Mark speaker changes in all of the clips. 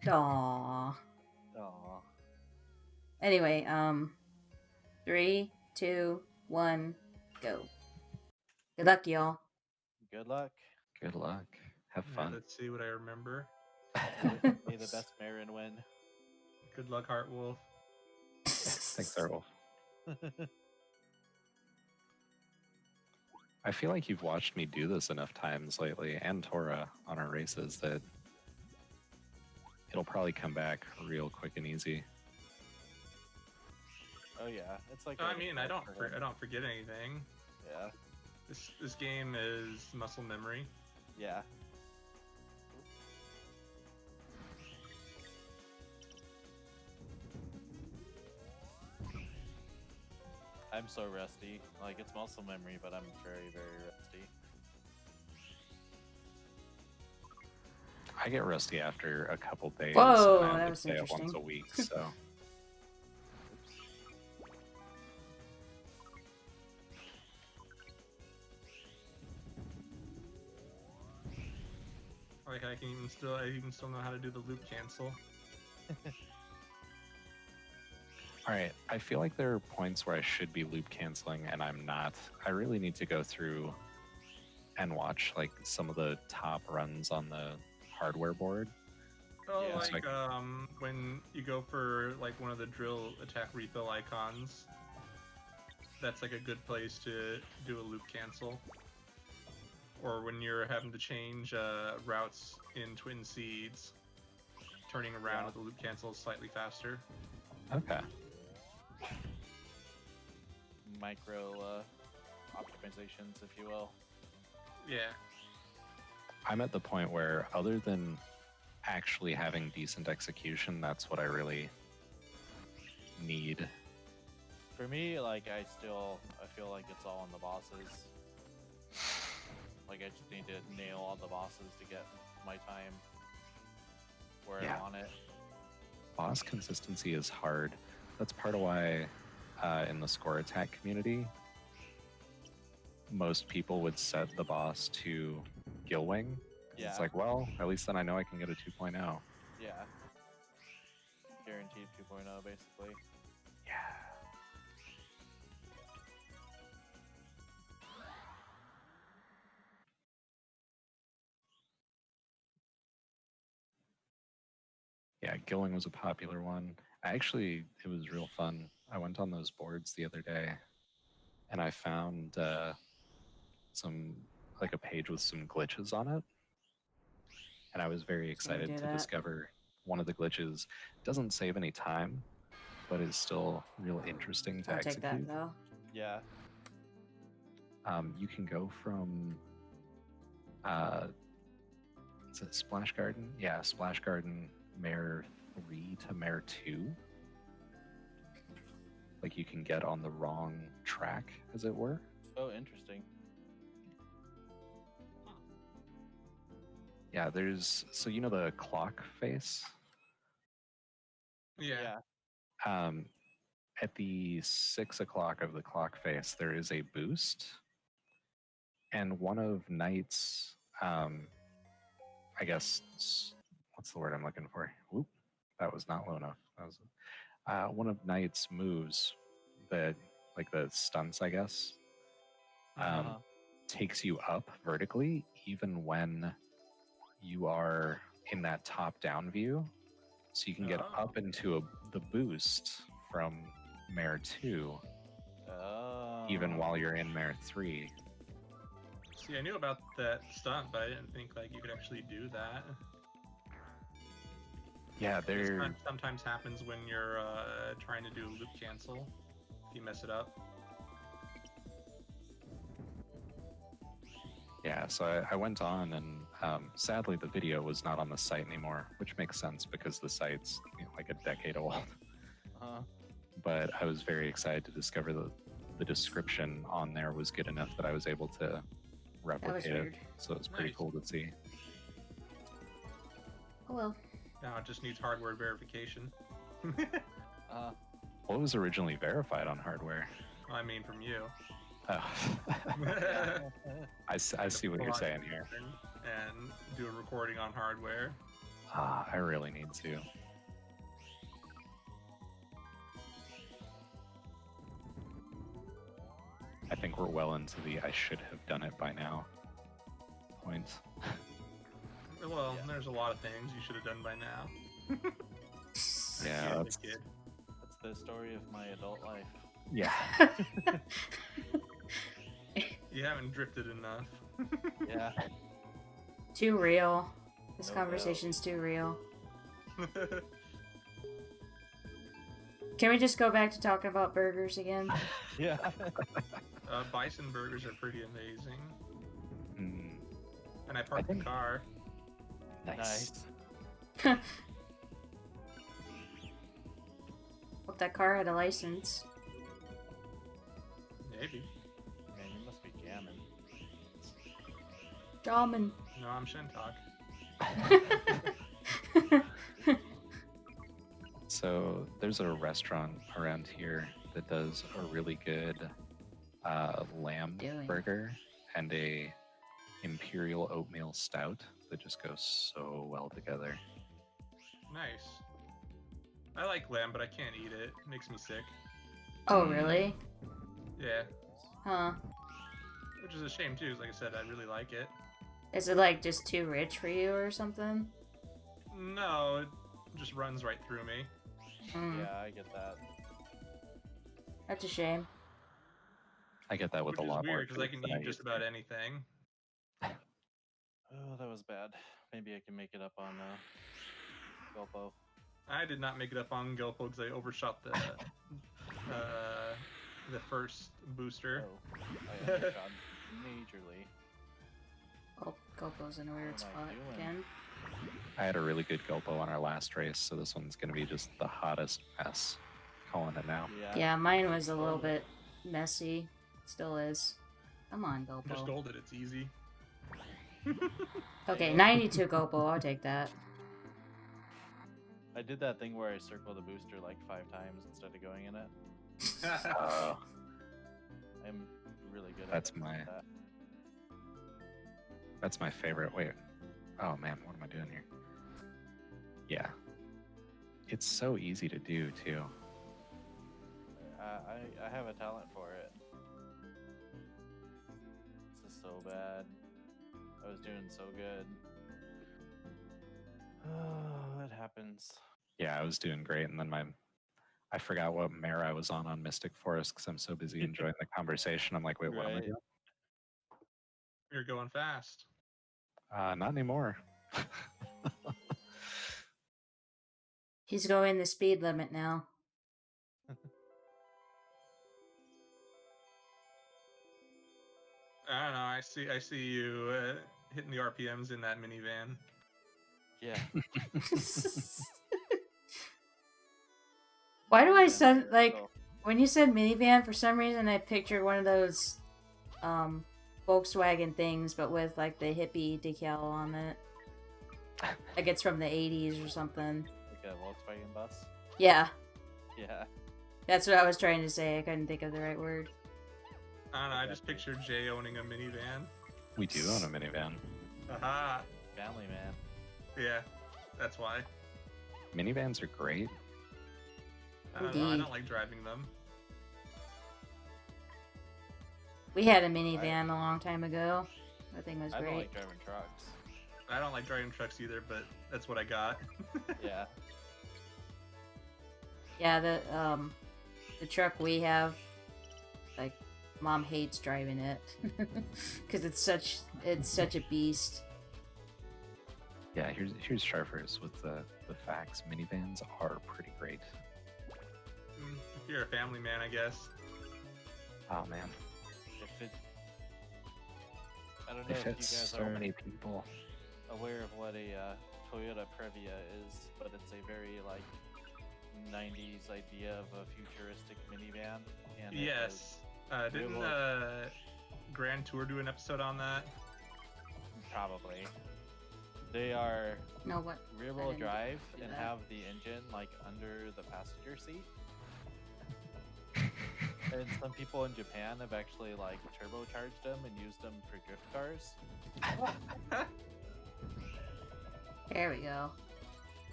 Speaker 1: Aww.
Speaker 2: Aw.
Speaker 1: Anyway, 3, 2, 1, go. Good luck, y'all.
Speaker 2: Good luck.
Speaker 3: Good luck. Have
Speaker 4: All right,
Speaker 3: fun.
Speaker 4: let's see what I remember.
Speaker 2: May the best Marin win.
Speaker 4: Good luck, Heartwolf.
Speaker 3: Thanks, Errol. I feel like you've watched me do this enough times lately, and Tora on our races, that it'll probably come back real quick and easy.
Speaker 2: Oh yeah, it's like.
Speaker 4: I mean, I don't forget anything.
Speaker 2: Yeah.
Speaker 4: This game is muscle memory.
Speaker 2: Yeah. I'm so rusty. Like, it's muscle memory, but I'm very, very rusty.
Speaker 3: I get rusty after a couple days.
Speaker 1: Whoa,
Speaker 3: and I
Speaker 1: that
Speaker 3: only
Speaker 1: was
Speaker 3: play it once
Speaker 1: interesting.
Speaker 3: a week, so.
Speaker 4: Like I even still know how to do the loop cancel.
Speaker 3: Alright, I feel like there are points where I should be loop canceling and I'm not. I really need to go through and watch like some of the top runs on the hardware board.
Speaker 4: Oh,
Speaker 2: Yeah.
Speaker 4: like when you go for like one of the drill attack refill icons, that's like a good place to do a loop cancel. Or when you're having to change routes in Twin Seeds, turning around with the loop cancel is slightly faster.
Speaker 3: Okay.
Speaker 2: Micro optimizations, if you will.
Speaker 4: Yeah.
Speaker 3: I'm at the point where, other than actually having decent execution, that's what I really need.
Speaker 2: For me, like, I feel like it's all on the bosses. Like, I just need to nail all the bosses to get my time where I want it.
Speaker 3: Boss consistency is hard. That's part of why in the score attack community, most people would set the boss to Gilwing.
Speaker 2: Yeah.
Speaker 3: It's like, well, at least then I know I can get a 2.0.
Speaker 2: Yeah. Guaranteed 2.0, basically.
Speaker 3: Yeah. Yeah, Gilling was a popular one. It was real fun. I went on those boards the other day and I found a page with some glitches on it. And I was very excited to discover one of the glitches doesn't save any time, but is still real interesting to execute.
Speaker 1: I'll take that though.
Speaker 2: Yeah.
Speaker 3: You can go from is it Splash Garden? Yeah, Splash Garden Mare 3 to Mare 2. Like you can get on the wrong track, as it were.
Speaker 2: Oh, interesting.
Speaker 3: Yeah, so you know the clock face?
Speaker 4: Yeah.
Speaker 3: At the 6 o'clock of the clock face, there is a boost. And one of Knight's, I guess, what's the word I'm looking for? Whoop, that was not low enough. That was one of Knight's moves, the stunts, I guess, takes you up vertically, even when you are in that top-down view. So you can get up into the boost from Mare 2, even while you're in Mare 3.
Speaker 4: See, I knew about that stunt, but I didn't think like you could actually do that.
Speaker 3: Yeah,
Speaker 4: sometimes happens when you're trying to do a loop cancel. If you mess it up.
Speaker 3: Yeah, so I went on, and sadly the video was not on the site anymore, which makes sense because the site's like a decade old. But I was very excited to discover the description on there was good enough that I was able to replicate it. So it was pretty cool to see.
Speaker 1: Oh well.
Speaker 4: Now it just needs hardware verification.
Speaker 3: What was originally verified on hardware?
Speaker 4: I mean, from you.
Speaker 3: Oh. I see what you're saying here.
Speaker 4: And do a recording on hardware.
Speaker 3: I really need to. I think we're well into the I should have done it by now point.
Speaker 4: Well,
Speaker 2: Yeah.
Speaker 4: there's a lot of things you should have done by now.
Speaker 3: Yeah,
Speaker 4: You're a
Speaker 3: that's,
Speaker 4: kid.
Speaker 2: That's the story of my adult life.
Speaker 3: yeah.
Speaker 4: You haven't drifted enough.
Speaker 2: Yeah.
Speaker 1: Too real. This
Speaker 2: No
Speaker 1: conversation's too real. Can we just go back to talking about burgers again?
Speaker 2: Yeah.
Speaker 4: Bison burgers are pretty amazing.
Speaker 3: Mm,
Speaker 4: And I parked the
Speaker 3: think-
Speaker 4: car.
Speaker 3: nice.
Speaker 1: Hope that car had a license.
Speaker 4: Maybe.
Speaker 2: Man, you must be jamming.
Speaker 1: Ramen.
Speaker 4: No, I'm Shintok.
Speaker 3: So there's a restaurant around here that does a really good lamb
Speaker 1: Doing.
Speaker 3: burger and a imperial oatmeal stout that just goes so well together.
Speaker 4: Nice. I like lamb, but I can't eat it. It makes me sick.
Speaker 1: Oh, really?
Speaker 4: Yeah.
Speaker 1: Huh.
Speaker 4: Which is a shame, too. 'Cause like I said, I really like it.
Speaker 1: Is it like just too rich for you or something?
Speaker 4: No, it just runs right through me.
Speaker 1: Mm,
Speaker 2: Yeah, I get that.
Speaker 1: That's a shame.
Speaker 3: I get that with
Speaker 4: Which
Speaker 3: a
Speaker 4: is
Speaker 3: lot more.
Speaker 4: weird, because I
Speaker 3: foods
Speaker 4: can
Speaker 3: than
Speaker 4: eat
Speaker 3: used
Speaker 4: just
Speaker 3: to.
Speaker 4: about anything.
Speaker 2: Oh, that was bad. Maybe I can make it up on Gulpo.
Speaker 4: I did not make it up on Gilpo because I overshot the first booster.
Speaker 2: Oh, I undershot majorly.
Speaker 1: Oh, Gopo's in a weird
Speaker 2: What am I
Speaker 1: spot
Speaker 2: doing?
Speaker 1: again.
Speaker 3: I had a really good Gulpo on our last race, so this one's going to be just the hottest mess. Calling it now.
Speaker 2: Yeah.
Speaker 1: Yeah, mine was a little bit messy. Still is. Come on,
Speaker 4: Just
Speaker 1: Gopo.
Speaker 4: hold it, it's easy.
Speaker 1: Okay, 92 Gopo, I'll take that.
Speaker 2: I did that thing where I circled the booster like 5 times instead of going in it.
Speaker 3: Uh,
Speaker 2: I'm really good
Speaker 3: That's
Speaker 2: at
Speaker 3: my-
Speaker 2: that.
Speaker 3: That's my favorite. Wait. Oh man, what am I doing here? Yeah. It's so easy to do too.
Speaker 2: I have a talent for it. This is so bad. I was doing so good. Oh, it happens.
Speaker 3: Yeah, I was doing great, and then I forgot what mare I was on Mystic Forest because I'm so busy enjoying the conversation. I'm like, wait, what am I
Speaker 2: Right.
Speaker 3: doing?
Speaker 4: You're going fast.
Speaker 3: Not anymore.
Speaker 1: He's going the speed limit now.
Speaker 4: I don't know. I see you hitting the RPMs in that minivan.
Speaker 2: Yeah.
Speaker 1: Why do I
Speaker 2: Yeah,
Speaker 1: send, like,
Speaker 2: so-
Speaker 1: when you said minivan, for some reason I pictured one of those Volkswagen things, but with like the hippie decal on it. Like it's from the 80s or something.
Speaker 2: like a Volkswagen bus.
Speaker 1: Yeah,
Speaker 2: Yeah.
Speaker 1: that's what I was trying to say. I couldn't think of the right word.
Speaker 4: I don't know. I just pictured Jay owning a minivan.
Speaker 3: We do own a minivan.
Speaker 4: Aha.
Speaker 2: Family man.
Speaker 4: Yeah, that's why.
Speaker 3: Minivans are great.
Speaker 4: I don't know. I
Speaker 1: Indeed.
Speaker 4: don't like driving them.
Speaker 1: We had a minivan a long time ago. That thing was
Speaker 2: I don't
Speaker 1: great.
Speaker 2: like driving trucks.
Speaker 4: I don't like driving trucks either, but that's what I got.
Speaker 2: Yeah.
Speaker 1: Yeah, the truck we have, like, Mom hates driving it because it's such a beast.
Speaker 3: Yeah, here's Sharfers with the facts. Minivans are pretty great.
Speaker 4: If you're a family man, I guess.
Speaker 3: Oh man,
Speaker 2: If it, I don't know
Speaker 3: they
Speaker 2: if you
Speaker 3: fit
Speaker 2: guys
Speaker 3: so
Speaker 2: are
Speaker 3: many people.
Speaker 2: aware of what a Toyota Previa is, but it's a very like 90s idea of a futuristic minivan. And it
Speaker 4: Yes. Didn't
Speaker 2: Real-
Speaker 4: Grand Tour do an episode on that?
Speaker 2: was probably. They are
Speaker 1: No, what?
Speaker 2: rear-wheel
Speaker 1: didn't
Speaker 2: drive
Speaker 1: do
Speaker 2: and
Speaker 1: that.
Speaker 2: have the engine like under the passenger seat. And some people in Japan have actually like turbocharged them and used them for drift cars.
Speaker 1: There we go.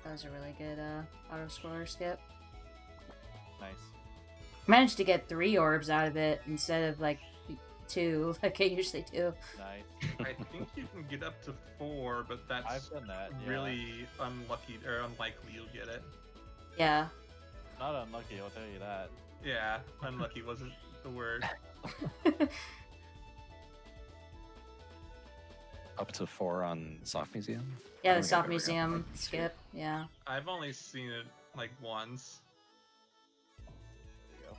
Speaker 1: That was a really good auto scroller skip.
Speaker 2: Nice.
Speaker 1: Managed to get 3 orbs out of it instead of like 2, like I usually do.
Speaker 2: Nice.
Speaker 4: I think you can get up to 4, but that's
Speaker 2: I've done that. Yeah.
Speaker 4: really unlucky or unlikely you'll get it.
Speaker 1: Yeah.
Speaker 2: It's not unlucky, I'll tell you that.
Speaker 4: Yeah, unlucky wasn't the word.
Speaker 3: Up to 4 on Soft Museum?
Speaker 1: Yeah,
Speaker 3: I
Speaker 1: the
Speaker 3: don't think
Speaker 1: Soft
Speaker 3: I've ever
Speaker 1: Museum
Speaker 3: gotten that.
Speaker 1: skip. Yeah.
Speaker 4: I've only seen it like once.
Speaker 2: There you go.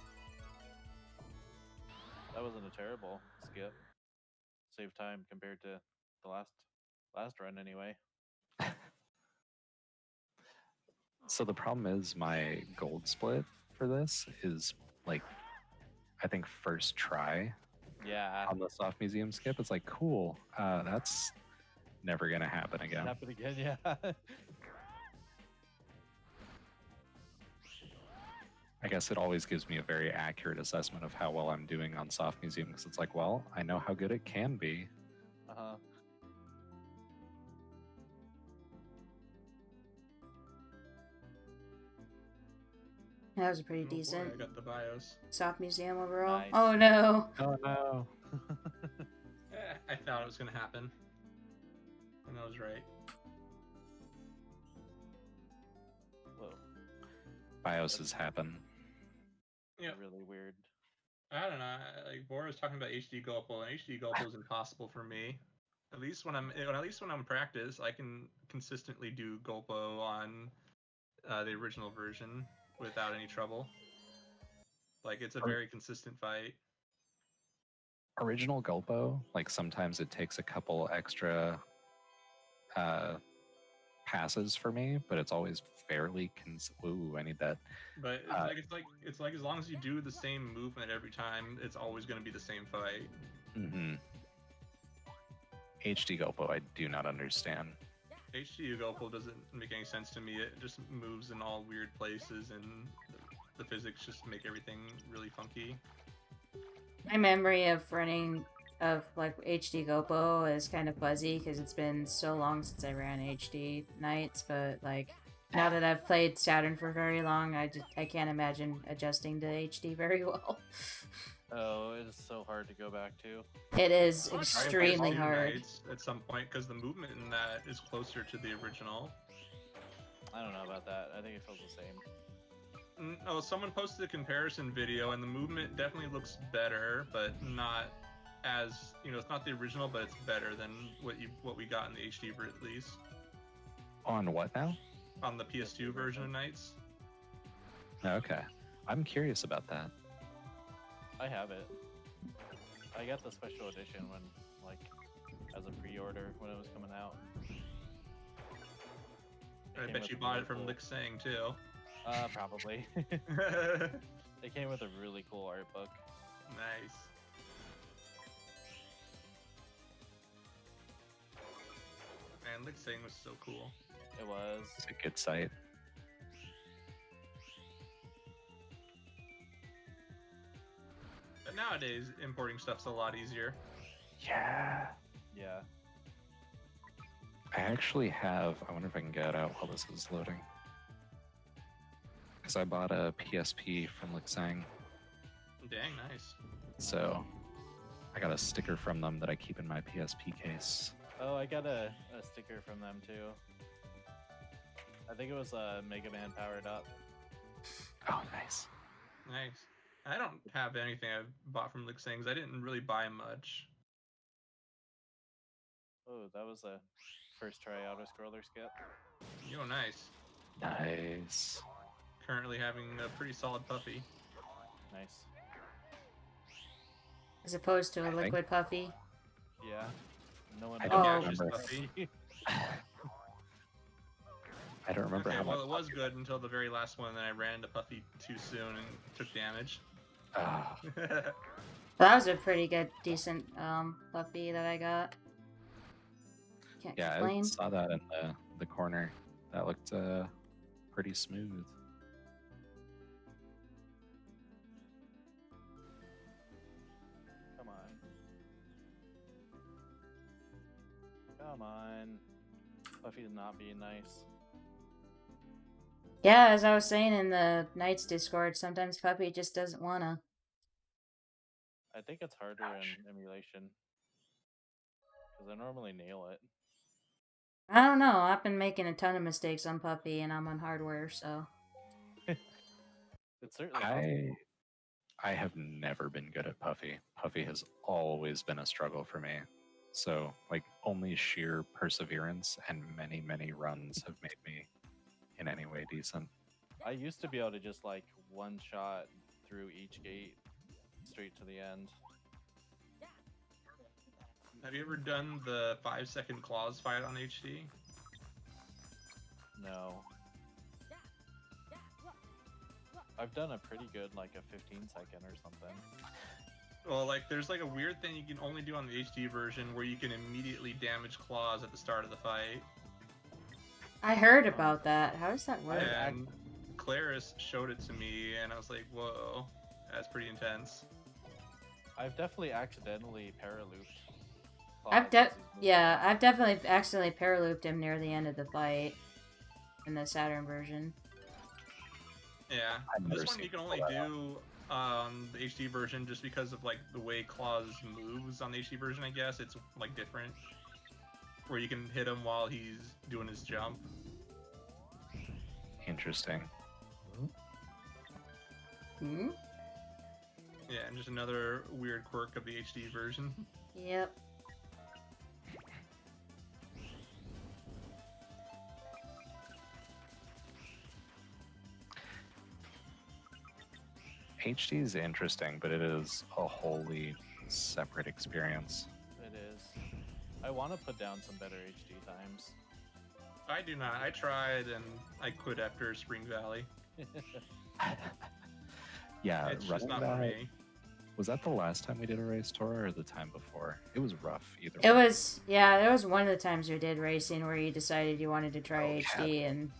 Speaker 2: That wasn't a terrible skip. Save time compared to the last run anyway.
Speaker 3: So the problem is my gold split for this is like, I think first try
Speaker 2: Yeah.
Speaker 3: on the Soft Museum skip. It's like, cool. That's never going to happen again.
Speaker 2: Happen again, yeah.
Speaker 3: I guess it always gives me a very accurate assessment of how well I'm doing on Soft Museum because it's like, well, I know how good it can be.
Speaker 2: Uh-huh.
Speaker 1: That was a pretty
Speaker 4: Oh boy,
Speaker 1: decent
Speaker 4: I got the BIOS.
Speaker 1: Soft Museum overall.
Speaker 2: Nice.
Speaker 1: Oh no.
Speaker 3: Oh no.
Speaker 4: I thought it was gonna happen, and I was right.
Speaker 2: Whoa.
Speaker 3: BIOSes happen.
Speaker 4: Yeah.
Speaker 2: Really weird.
Speaker 4: I don't know. Like Bora was talking about HD Gulpo, and HD Gulpo is impossible for me. At least when I'm in practice, I can consistently do Gulpo on the original version without any trouble. Like it's a very consistent fight.
Speaker 3: Original Gulpo, like sometimes it takes a couple extra passes for me, but it's always fairly ooh, I need that.
Speaker 4: But it's like as long as you do the same movement every time, it's always going to be the same fight.
Speaker 3: Mm-hmm. HD Gulpo, I do not understand.
Speaker 4: HD Gulpo doesn't make any sense to me. It just moves in all weird places, and the physics just make everything really funky.
Speaker 1: My memory of running of like HD Gopo is kind of fuzzy because it's been so long since I ran HD nights, but like now that I've played Saturn for very long, I can't imagine adjusting to HD very well.
Speaker 2: Oh, it is so hard to go back to.
Speaker 1: It is
Speaker 4: I'm gonna try and
Speaker 1: extremely
Speaker 4: play Two
Speaker 1: hard.
Speaker 4: Nights at some point because the movement in that is closer to the original.
Speaker 2: I don't know about that. I think it feels the same.
Speaker 4: Oh, someone posted a comparison video, and the movement definitely looks better, but not as it's not the original, but it's better than what we got in the HD release.
Speaker 3: On what now?
Speaker 4: On the PS2 version of Nights.
Speaker 3: Okay. I'm curious about that.
Speaker 2: I have it. I got the special edition when, like, as a pre-order when it was coming out.
Speaker 4: I bet you bought it from Lick Sang too.
Speaker 2: Probably. It came with a really cool art book.
Speaker 4: Nice. Man, Lick Sang was so cool.
Speaker 2: It was.
Speaker 3: It's a good site.
Speaker 4: But nowadays, importing stuff's a lot easier.
Speaker 3: Yeah.
Speaker 2: Yeah.
Speaker 3: I actually have, I wonder if I can get it out while this is loading. Because I bought a PSP from Lick Sang.
Speaker 4: Dang, nice.
Speaker 3: So I got a sticker from them that I keep in my PSP case.
Speaker 2: Oh, I got a sticker from them too. I think it was Mega Man powered up.
Speaker 3: Oh, nice.
Speaker 4: Nice. I don't have anything I've bought from Lick Sang. I didn't really buy much.
Speaker 2: Oh, that was a first try auto scroller skip.
Speaker 4: Nice.
Speaker 3: Nice.
Speaker 4: Currently having a pretty solid puppy.
Speaker 2: Nice.
Speaker 1: As opposed to a
Speaker 3: I think-
Speaker 1: liquid puffy.
Speaker 2: Yeah. No one
Speaker 3: I
Speaker 1: don't
Speaker 2: knows.
Speaker 4: remember.
Speaker 2: Puppy.
Speaker 3: I don't remember
Speaker 4: Okay,
Speaker 3: how
Speaker 4: well,
Speaker 3: much.
Speaker 4: it was good until the very last one, and then I ran into puppy too soon and took damage.
Speaker 3: Ah,
Speaker 1: That was a pretty good, decent puffy that I got. Can't
Speaker 3: yeah, I
Speaker 1: complain.
Speaker 3: saw that in the corner. That looked pretty smooth.
Speaker 2: Come on. Come on. Puffy's not being nice.
Speaker 1: Yeah, as I was saying in the Knights Discord, sometimes Puppy just doesn't wanna.
Speaker 2: I think it's harder
Speaker 3: Gosh.
Speaker 2: in emulation because I normally nail it.
Speaker 1: I don't know. I've been making a ton of mistakes on Puppy, and I'm on hardware, so.
Speaker 2: It's certainly possible.
Speaker 3: I have never been good at Puffy. Puffy has always been a struggle for me. So, like, only sheer perseverance and many, many runs have made me in any way decent.
Speaker 2: I used to be able to just like one shot through each gate straight to the end.
Speaker 4: Have you ever done the 5-second claws fight on HD?
Speaker 2: No. I've done a pretty good like a 15-second or something.
Speaker 4: Well, like, there's like a weird thing you can only do on the HD version where you can immediately damage claws at the start of the fight.
Speaker 1: I heard about that. How does that work?
Speaker 4: And Claris showed it to me, and I was like, whoa, that's pretty intense.
Speaker 2: I've definitely accidentally paralooped.
Speaker 1: I've
Speaker 2: Claus as he's moving.
Speaker 1: yeah, I've definitely accidentally paralooped him near the end of the fight in the Saturn version.
Speaker 4: Yeah,
Speaker 3: I've never
Speaker 4: this one you
Speaker 3: seen
Speaker 4: can only
Speaker 3: that.
Speaker 4: do the HD version just because of like the way Claus moves on the HD version. I guess it's like different, where you can hit him while he's doing his jump.
Speaker 3: Interesting.
Speaker 1: Hmm?
Speaker 4: Yeah, and just another weird quirk of the HD version.
Speaker 1: Yep.
Speaker 3: HD is interesting, but it is a wholly separate experience.
Speaker 2: It is. I want to put down some better HD times.
Speaker 4: I do not. I tried and I quit after Spring Valley.
Speaker 3: Yeah,
Speaker 4: It's just not for me.
Speaker 3: Was that the last time we did a race, Tora, or the time before? It was rough either
Speaker 1: It
Speaker 3: way.
Speaker 1: was, yeah, it was one of the times we did racing where you decided you wanted to try HD, and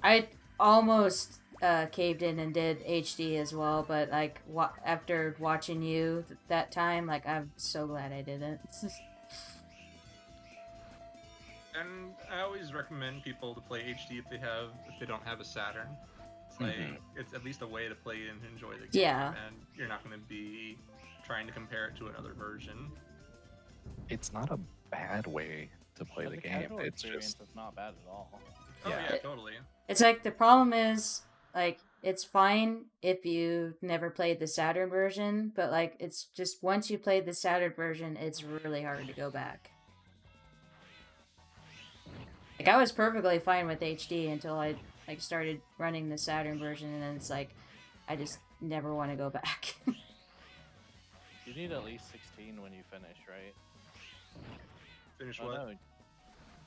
Speaker 1: I almost caved in and did HD as well, but like after watching you that time, like I'm so glad I didn't.
Speaker 4: And I always recommend people to play HD if they don't have a Saturn. It's like it's at least a way to play and enjoy the game.
Speaker 1: Yeah.
Speaker 4: And you're not going to be trying to compare it to another version.
Speaker 3: It's not a bad way to play
Speaker 2: But
Speaker 3: the game.
Speaker 2: casual
Speaker 3: It's
Speaker 2: experience
Speaker 3: just
Speaker 2: is not bad at all.
Speaker 4: Oh
Speaker 3: Yeah.
Speaker 4: yeah, totally.
Speaker 1: It's like the problem is like it's fine if you never played the Saturn version, but like it's just once you played the Saturn version, it's really hard to go back. Like I was perfectly fine with HD until I like started running the Saturn version, and then it's like I just never want to go back.
Speaker 2: You need at least 16 when you finish, right?
Speaker 4: Finish
Speaker 2: Oh
Speaker 4: what?
Speaker 2: no.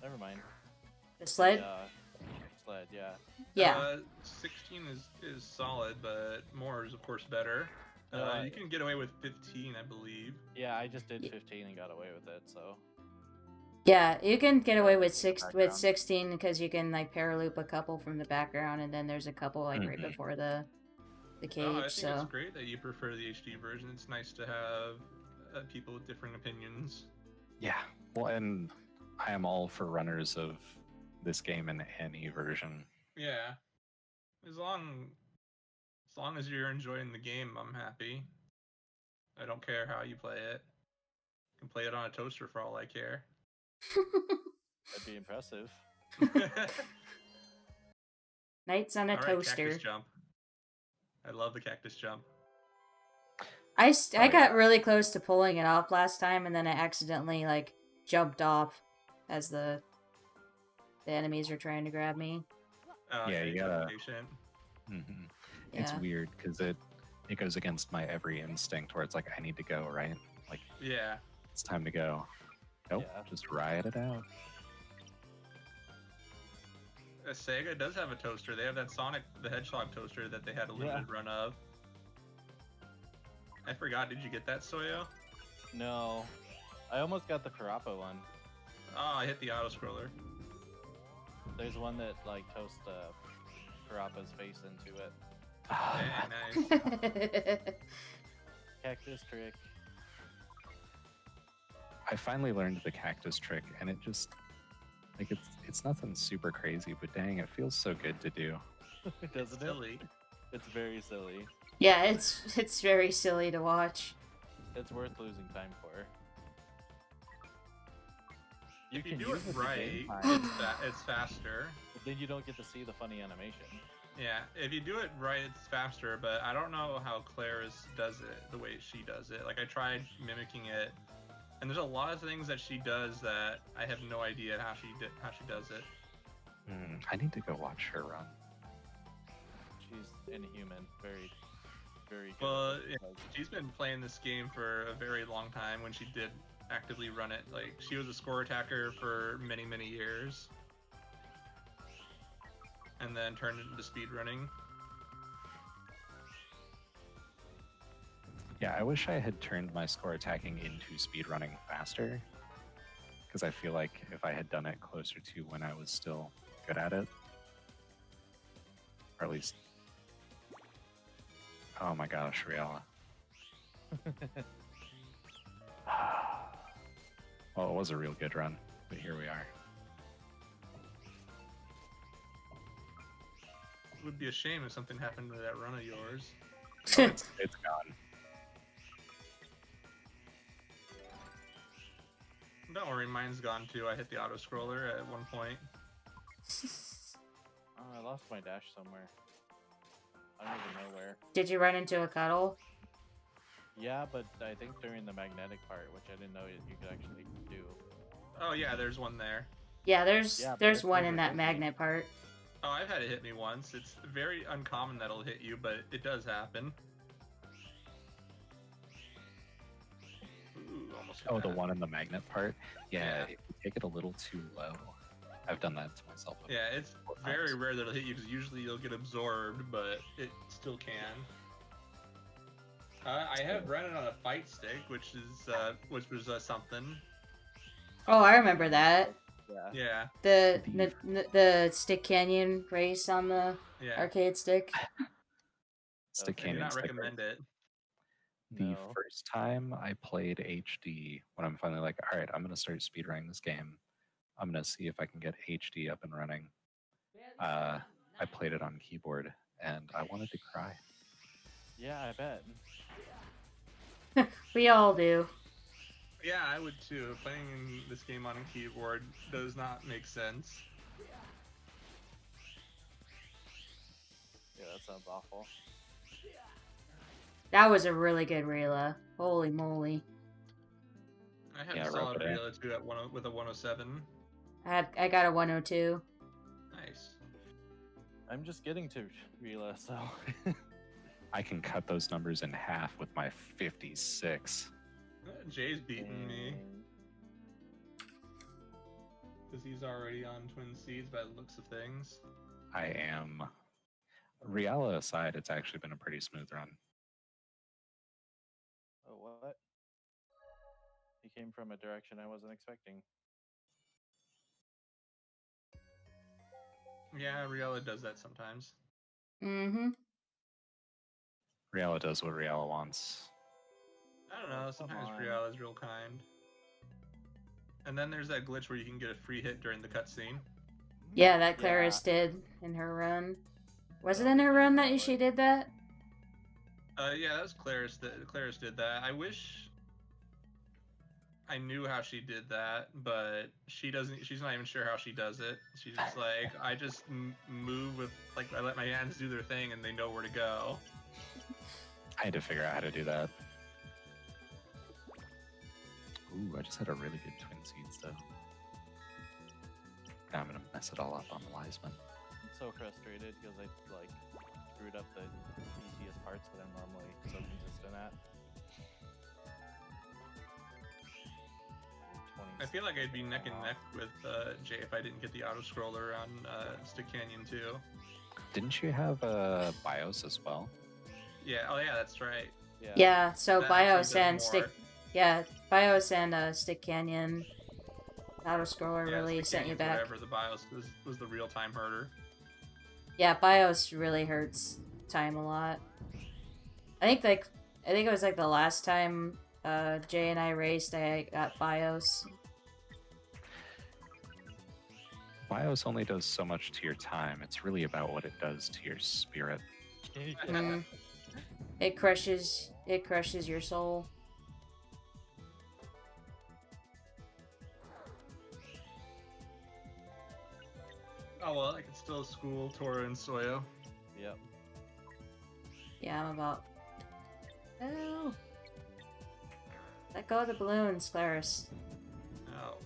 Speaker 2: Never mind.
Speaker 1: The sled?
Speaker 2: Sled, yeah.
Speaker 1: Yeah.
Speaker 4: 16 is solid, but more is of course better. You can get away with 15, I believe.
Speaker 2: Yeah, I just did 15 and got away with it, so.
Speaker 1: Yeah, you can get away with
Speaker 2: Background.
Speaker 1: 16 because you can like paraloop a couple from the background, and then there's a couple like right before the cage.
Speaker 4: I think
Speaker 1: so
Speaker 4: it's great that you prefer the HD version. It's nice to have people with different opinions.
Speaker 3: yeah. Well, and I am all for runners of this game in any version.
Speaker 4: Yeah, as long as you're enjoying the game, I'm happy. I don't care how you play it. You can play it on a toaster for all I care.
Speaker 2: That'd be impressive.
Speaker 1: Knights on a
Speaker 4: All right,
Speaker 1: toaster.
Speaker 4: cactus jump. I love the cactus jump.
Speaker 1: I
Speaker 3: yeah.
Speaker 1: got really close to pulling it off last time, and then I accidentally like jumped off as the enemies were trying to grab me.
Speaker 3: Yeah, you
Speaker 4: gotta
Speaker 3: gotta-
Speaker 4: be patient.
Speaker 3: It's
Speaker 1: Yeah.
Speaker 3: weird because it goes against my every instinct where it's like I need to go, right? Like
Speaker 4: Yeah.
Speaker 3: it's time to go. Nope,
Speaker 2: Yeah.
Speaker 3: just riot it out.
Speaker 4: Sega does have a toaster. They have that Sonic the Hedgehog toaster that they had a limited run of. I forgot. Did you get that, Soyo?
Speaker 2: No. I almost got the Parappa one.
Speaker 4: Oh, I hit the auto scroller.
Speaker 2: There's one that like toasts Parappa's face into it.
Speaker 4: Hey, nice.
Speaker 2: Cactus trick.
Speaker 3: I finally learned the cactus trick, and Like it's nothing super crazy, but dang, it feels so good to do.
Speaker 2: Doesn't it?
Speaker 4: Silly.
Speaker 2: It's very silly.
Speaker 1: Yeah, it's very silly to watch.
Speaker 2: It's worth losing time for.
Speaker 4: If you do
Speaker 2: use
Speaker 4: it
Speaker 2: the
Speaker 4: right,
Speaker 2: game time,
Speaker 4: it's faster.
Speaker 2: but then you don't get to see the funny animation.
Speaker 4: Yeah, if you do it right, it's faster, but I don't know how Claris does it the way she does it. Like, I tried mimicking it, and there's a lot of things that she does that I have no idea how she does it.
Speaker 3: I need to go watch her run.
Speaker 2: She's inhuman. Very, very good.
Speaker 4: Well,
Speaker 2: at what she
Speaker 4: yeah,
Speaker 2: does.
Speaker 4: she's been playing this game for a very long time when she did actively run it. Like, she was a score attacker for many, many years. And then turned it into speedrunning.
Speaker 3: Yeah, I wish I had turned my score attacking into speedrunning faster. Because I feel like if I had done it closer to when I was still good at it, or at least. Oh my gosh, Riella. Well, it was a real good run, but here we are.
Speaker 4: It would be a shame if something happened to that run of yours.
Speaker 3: Oh, it's gone.
Speaker 4: Don't worry, mine's gone too. I hit the auto scroller at one point.
Speaker 2: Oh, I lost my dash somewhere. I don't even know where.
Speaker 1: Did you run into a cuddle?
Speaker 2: Yeah, but I think during the magnetic part, which I didn't know you could actually do.
Speaker 4: Oh yeah, there's one there.
Speaker 1: Yeah, there's
Speaker 2: Yeah, but
Speaker 1: there's
Speaker 2: it's
Speaker 1: one
Speaker 2: never
Speaker 1: in that
Speaker 2: hit me.
Speaker 1: magnet part.
Speaker 4: Oh, I've had it hit me once. It's very uncommon that it'll hit you, but it does happen. Ooh, almost hit
Speaker 3: Oh, the
Speaker 4: that.
Speaker 3: one in the magnet part? Yeah,
Speaker 4: Yeah.
Speaker 3: if you take it a little too low. I've done that to myself.
Speaker 4: Yeah, it's
Speaker 3: Four
Speaker 4: very
Speaker 3: times.
Speaker 4: rare that it'll hit you because usually you'll get absorbed, but it still can. I have run it on a fight stick, which was something.
Speaker 1: Oh, I remember that.
Speaker 2: Yeah.
Speaker 4: Yeah,
Speaker 1: The Stick Canyon race on the
Speaker 4: yeah.
Speaker 1: arcade stick.
Speaker 3: Stick
Speaker 2: Okay.
Speaker 4: I do
Speaker 3: Canyon
Speaker 4: not
Speaker 3: sticker.
Speaker 4: recommend it.
Speaker 3: The
Speaker 2: No.
Speaker 3: first time I played HD, when I'm finally like, all right, I'm going to start speedrunning this game. I'm going to see if I can get HD up and running. I played it on keyboard, and I wanted to cry.
Speaker 2: Yeah, I bet.
Speaker 1: We all do.
Speaker 4: Yeah, I would too. Playing this game on a keyboard does not make sense.
Speaker 2: Yeah, that sounds awful.
Speaker 1: That was a really good Rela. Holy moly.
Speaker 4: I had
Speaker 3: Yeah,
Speaker 4: a solid
Speaker 3: Roboday.
Speaker 4: reel too at with a 107.
Speaker 1: I got a 102.
Speaker 4: Nice.
Speaker 2: I'm just getting to Rila, so.
Speaker 3: I can cut those numbers in half with my 56.
Speaker 4: Jay's beating me
Speaker 2: Dang.
Speaker 4: because he's already on Twin Seeds by the looks of things.
Speaker 3: I am. Riella aside, it's actually been a pretty smooth run.
Speaker 2: Oh, what? He came from a direction I wasn't expecting.
Speaker 4: Yeah, Riella does that sometimes.
Speaker 1: Mm-hmm.
Speaker 3: Riella does what Riella wants.
Speaker 4: I don't know.
Speaker 2: Oh,
Speaker 4: Sometimes
Speaker 2: come on.
Speaker 4: Riella's real kind. And then there's that glitch where you can get a free hit during the cutscene.
Speaker 1: Yeah, that Claris did in her run. Was it in her run that she did that?
Speaker 4: Yeah, that was Claris. Claris did that. I wish I knew how she did that, but she doesn't. She's not even sure how she does it. She's just like, I just move with, like, I let my hands do their thing, and they know where to go.
Speaker 3: I had to figure out how to do that. Ooh, I just had a really good Twin Seeds, though. Now I'm going to mess it all up on the Wiseman.
Speaker 2: I'm so frustrated because I like screwed up the easiest parts that I'm normally so consistent at. 20
Speaker 4: I feel like I'd be neck and neck with Jay if I didn't get the auto scroller on Stick Canyon too.
Speaker 3: Didn't you have a BIOS as well?
Speaker 4: Yeah. Oh yeah, that's right.
Speaker 1: Yeah, so
Speaker 4: That
Speaker 1: BIOS
Speaker 4: actually does
Speaker 1: and Stick...
Speaker 4: more.
Speaker 1: Yeah, BIOS and Stick Canyon auto-scroller
Speaker 4: Yeah,
Speaker 1: really
Speaker 4: Stick
Speaker 1: sent you
Speaker 4: Canyon's
Speaker 1: back.
Speaker 4: whatever. The BIOS was the real-time herder.
Speaker 1: Yeah, BIOS really hurts time a lot. I think it was like the last time Jay and I raced, I got BIOS.
Speaker 3: BIOS only does so much to your time. It's really about what it does to your spirit.
Speaker 1: Mm. It crushes your soul.
Speaker 4: Oh well, I can still school Tora and Soyo.
Speaker 2: Yep.
Speaker 1: Yeah, I'm about. Oh. Let go of the balloons, Claris.
Speaker 4: Oh,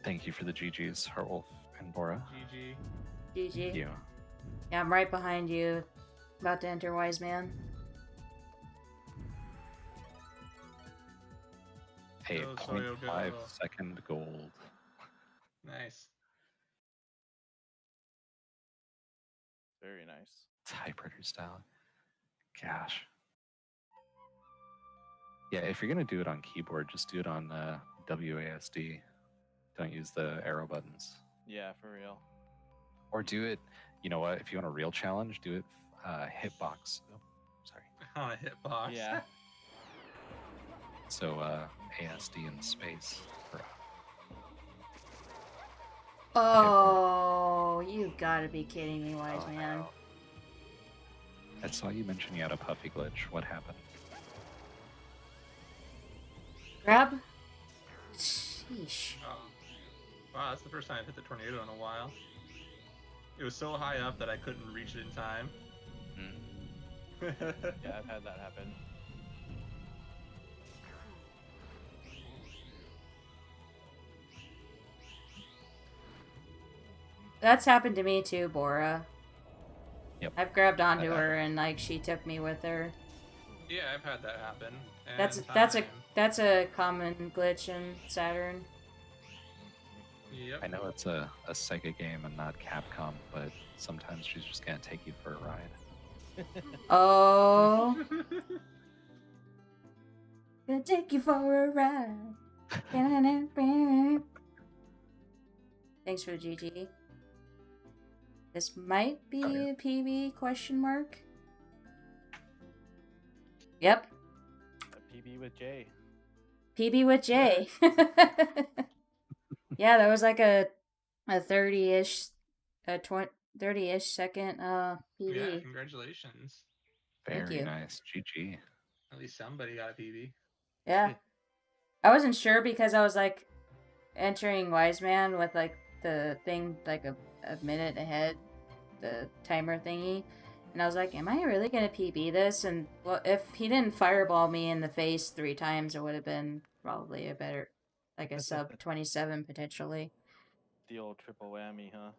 Speaker 3: Thank you for the GGs, Heartwolf and Bora.
Speaker 4: GG.
Speaker 1: GG.
Speaker 3: Thank you.
Speaker 1: Yeah, I'm right behind you. About to enter Wise Man.
Speaker 3: A
Speaker 4: Go, Soyo,
Speaker 3: 0.5
Speaker 4: go.
Speaker 3: second gold.
Speaker 4: Nice.
Speaker 2: Very nice.
Speaker 3: Typewriter style. Gosh. Yeah, if you're gonna do it on keyboard, just do it on WASD. Don't use the arrow buttons.
Speaker 2: Yeah, for real.
Speaker 3: Or do it. You know what? If you want a real challenge, do it hitbox. Oh, sorry.
Speaker 4: On a hitbox.
Speaker 2: Yeah.
Speaker 3: So ASD in space for.
Speaker 1: Oh, you gotta be kidding me, Wise
Speaker 3: Oh,
Speaker 1: Man.
Speaker 3: no. I saw you mention you had a puffy glitch. What happened?
Speaker 1: Grab? Sheesh.
Speaker 4: Oh. Wow, that's the first time I've hit the tornado in a while. It was so high up that I couldn't reach it in time.
Speaker 2: Yeah, I've had that happen.
Speaker 1: That's happened to me too, Bora.
Speaker 3: Yep.
Speaker 1: I've grabbed onto her and like she took me with her.
Speaker 4: Yeah, I've had that happen. And
Speaker 1: That's a common glitch in Saturn.
Speaker 4: Yep.
Speaker 3: I know it's a Sega game and not Capcom, but sometimes she's just gonna take you for a ride.
Speaker 1: Oh. Gonna take you for a ride. Thanks for the GG. This might be a PB question mark. Yep.
Speaker 2: A PB with J.
Speaker 1: PB with J. Yeah, that was like a 30-ish 30-ish second PB.
Speaker 4: Yeah, congratulations.
Speaker 1: Thank
Speaker 3: Very
Speaker 1: you.
Speaker 3: nice. GG.
Speaker 4: At least somebody got a PB.
Speaker 1: Yeah. I wasn't sure because I was like entering Wise Man with like the thing like a minute ahead, the timer thingy. And I was like, am I really gonna PB this? And well, if he didn't fireball me in the face 3 times, it would have been probably a better, like a sub 27 potentially.
Speaker 2: The old triple whammy, huh?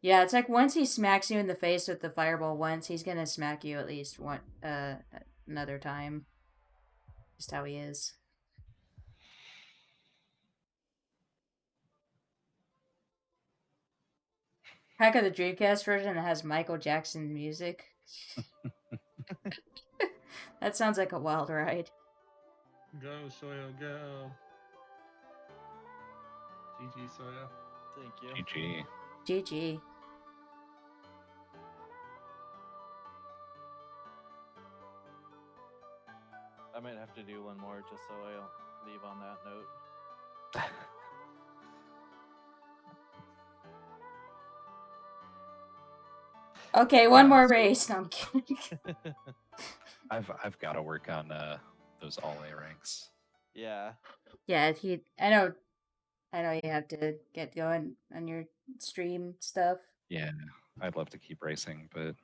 Speaker 1: Yeah, it's like once he smacks you in the face with the fireball once, he's gonna smack you at least one another time. Just how he is. Pack of the Dreamcast version that has Michael Jackson music. That sounds like a wild ride.
Speaker 4: Go, Soyo, go. GG, Soyo.
Speaker 2: Thank you.
Speaker 3: GG.
Speaker 1: GG.
Speaker 2: I might have to do one more just so I'll leave on that note.
Speaker 1: Okay, one more race. No, I'm kidding.
Speaker 3: I've got to work on those all A ranks.
Speaker 2: Yeah.
Speaker 1: Yeah, I know you have to get going on your stream stuff.
Speaker 3: Yeah, I'd love to keep racing, but